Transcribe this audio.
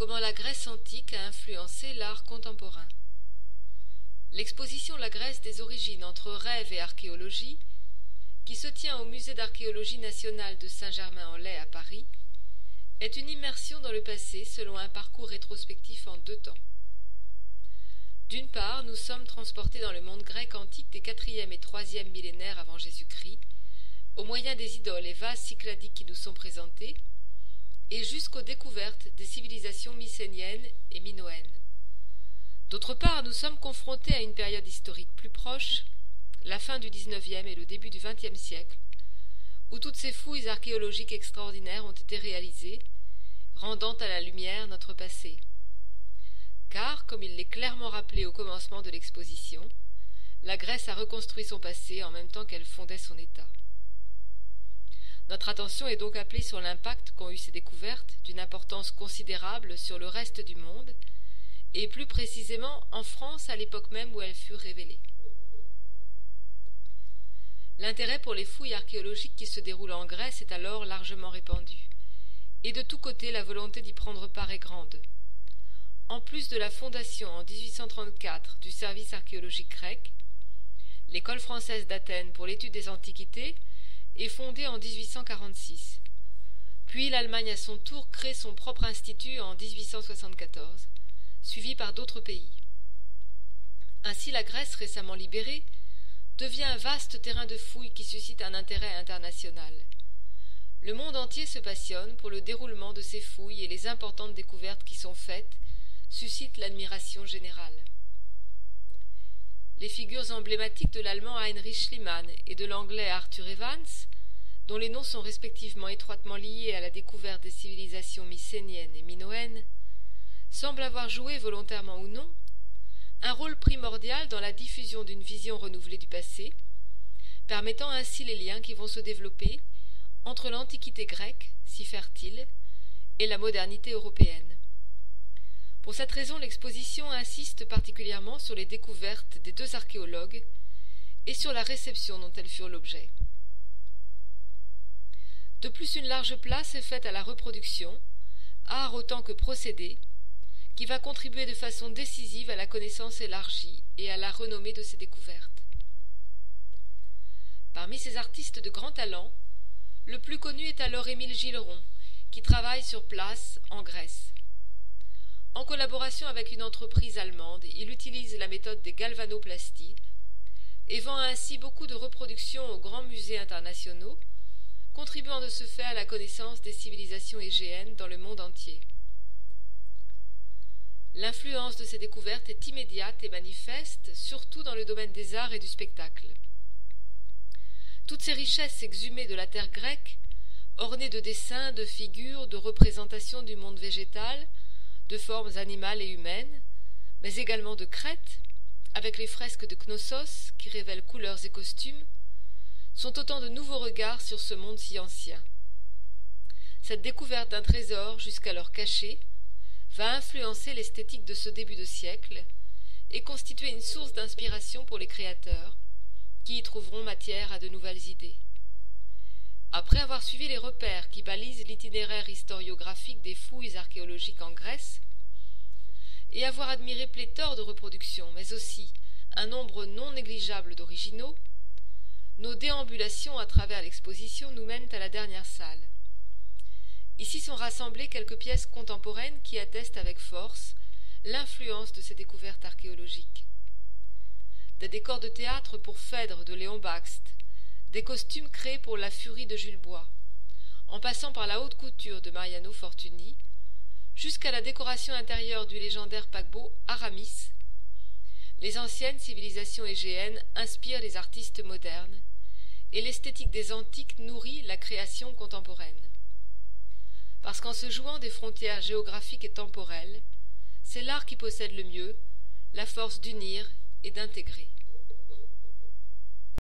Comment la Grèce antique a influencé l'art contemporain. L'exposition La Grèce des origines entre rêve et archéologie, qui se tient au Musée d'archéologie nationale de Saint-Germain-en-Laye à Paris, est une immersion dans le passé selon un parcours rétrospectif en 2 temps. D'une part, nous sommes transportés dans le monde grec antique des 4e et 3e millénaires avant Jésus-Christ, au moyen des idoles et vases cycladiques qui nous sont présentés, et jusqu'aux découvertes des civilisations mycéniennes et minoennes. D'autre part, nous sommes confrontés à une période historique plus proche, la fin du XIXe et le début du XXe siècle, où toutes ces fouilles archéologiques extraordinaires ont été réalisées, rendant à la lumière notre passé. Car, comme il l'est clairement rappelé au commencement de l'exposition, la Grèce a reconstruit son passé en même temps qu'elle fondait son État. Notre attention est donc appelée sur l'impact qu'ont eu ces découvertes d'une importance considérable sur le reste du monde, et plus précisément en France à l'époque même où elles furent révélées. L'intérêt pour les fouilles archéologiques qui se déroulent en Grèce est alors largement répandu, et de tous côtés la volonté d'y prendre part est grande. En plus de la fondation en 1834 du service archéologique grec, l'école française d'Athènes pour l'étude des antiquités est fondée en 1846. Puis l'Allemagne à son tour crée son propre institut en 1874, suivi par d'autres pays. Ainsi la Grèce récemment libérée devient un vaste terrain de fouilles qui suscite un intérêt international. Le monde entier se passionne pour le déroulement de ces fouilles et les importantes découvertes qui sont faites suscitent l'admiration générale. Les figures emblématiques de l'allemand Heinrich Schliemann et de l'anglais Arthur Evans, dont les noms sont respectivement étroitement liés à la découverte des civilisations mycéniennes et minoennes, semblent avoir joué, volontairement ou non, un rôle primordial dans la diffusion d'une vision renouvelée du passé, permettant ainsi les liens qui vont se développer entre l'Antiquité grecque, si fertile, et la modernité européenne. Pour cette raison, l'exposition insiste particulièrement sur les découvertes des 2 archéologues et sur la réception dont elles furent l'objet. De plus, une large place est faite à la reproduction, art autant que procédé, qui va contribuer de façon décisive à la connaissance élargie et à la renommée de ces découvertes. Parmi ces artistes de grand talent, le plus connu est alors Émile Gilleron, qui travaille sur place en Grèce. En collaboration avec une entreprise allemande, il utilise la méthode des galvanoplasties et vend ainsi beaucoup de reproductions aux grands musées internationaux, contribuant de ce fait à la connaissance des civilisations égéennes dans le monde entier. L'influence de ces découvertes est immédiate et manifeste, surtout dans le domaine des arts et du spectacle. Toutes ces richesses exhumées de la terre grecque, ornées de dessins, de figures, de représentations du monde végétal, de formes animales et humaines, mais également de crêtes, avec les fresques de Knossos qui révèlent couleurs et costumes, sont autant de nouveaux regards sur ce monde si ancien. Cette découverte d'un trésor jusqu'alors caché va influencer l'esthétique de ce début de siècle et constituer une source d'inspiration pour les créateurs, qui y trouveront matière à de nouvelles idées. Après avoir suivi les repères qui balisent l'itinéraire historiographique des fouilles archéologiques en Grèce, et avoir admiré pléthore de reproductions, mais aussi un nombre non négligeable d'originaux, nos déambulations à travers l'exposition nous mènent à la dernière salle. Ici sont rassemblées quelques pièces contemporaines qui attestent avec force l'influence de ces découvertes archéologiques. Des décors de théâtre pour Phèdre de Léon Bakst, des costumes créés pour La Furie de Jules Bois, en passant par la haute couture de Mariano Fortuny, jusqu'à la décoration intérieure du légendaire paquebot Aramis. Les anciennes civilisations égéennes inspirent les artistes modernes, et l'esthétique des antiques nourrit la création contemporaine. Parce qu'en se jouant des frontières géographiques et temporelles, c'est l'art qui possède le mieux la force d'unir et d'intégrer.